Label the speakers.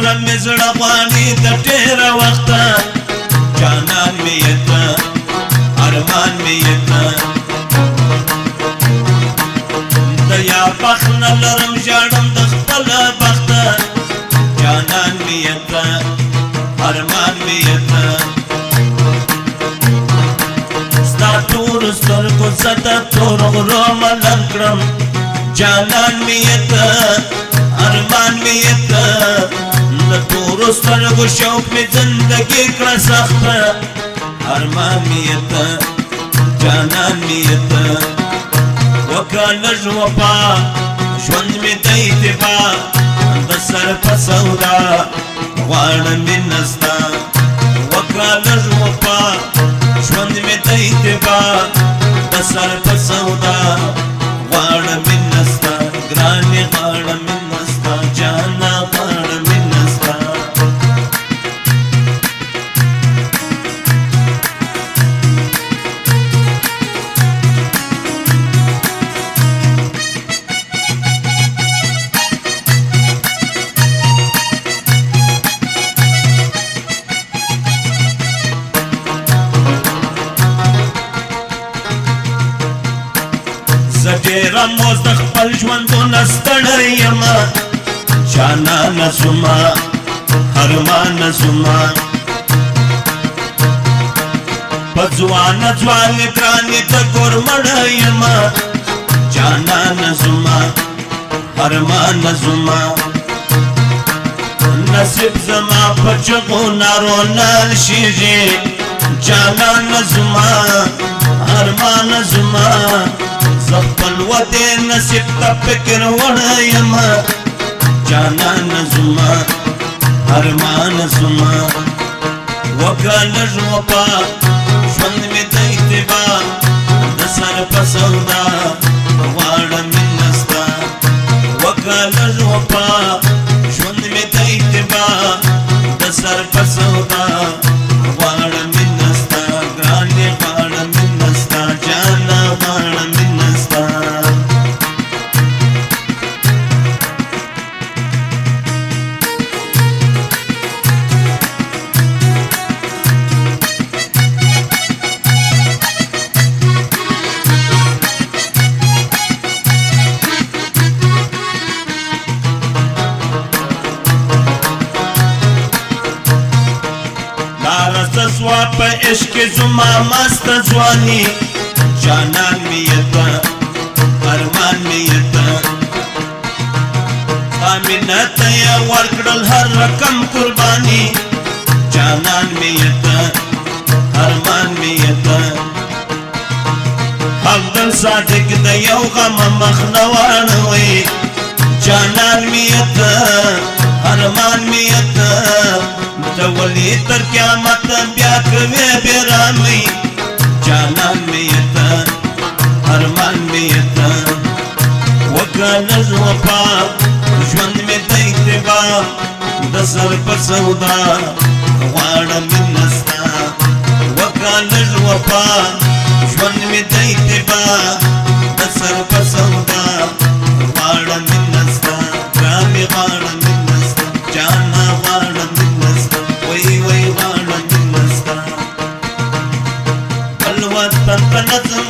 Speaker 1: دومره مې زړه غواړي د ډېره وخته جانان مې یې ته ارمان مې یې ته د یا بخت نه لرم ژاړم د خپله بخته جانان مې یې ته ارمان مې یې ته ستا تورو سترګو زه د تور غرو ملنګ کړم جانان مې یې ته ارمان مې یې ته د تورو سترګو شوق مې زندګي کړه سخته ارمان مې یې ته جانان مې یې ته وکړه لږ وفا ژوند مې دی اتبا د سر په سودا غواړم مینه ستا وکړه لږ وفا ژوند مې دی اتبا د سر په سودا غواړم مینه ستا ګرانې غواړم مینه ستا جانا غواړم مینه ستا زه ډېره موز د خپل ژوندونه ستړی یمه جانانه زما ارمانه زما په ځوانه ځوانې ګرانې د کور مړه یمه جانانه زما ارمانه زما نصیب زما په چغو نارو نه شیږي جانانه زما ارمانه زما زه خپل ودې نصیب ته فکر وړی یمه جانانه زما ارمانه زما وکړه لږ وفا ژوند مې د اتبا د سر په سودا غواړم مینه ستا وکړه لږ وفا ژوند مې د اتبا د سر په سودا غواړم مینه ستا ګرانې غواړم مینه ستا جانه غواړم مینه ستا سوا په عشق زما مست ځواني جانان مې یې ته ارمان مې یې ته ستا مینت ته یې ورکړل هر رقم قرباني جانان مې یې ته ارمان مې یې ته همدل صادق د یو غم مخ نه واړوئ جانان مې یې ته ارمان مې یې ته د ولي تر قیامت بیا کوي بیرامي جانان مې یې ته ارمان مې یې ته وکړه لږ وفا ژوند مې د اتبا د سر په سودا غواړم مینه ستا وکړه لږ وفا ژوند مې د اتبا د سر په سودا غواړم مینه ستا ګرانې غواړم مینه ستا جانا غواړم مینه ستا وای وای غواړم مینه ستا بل وطن په نظم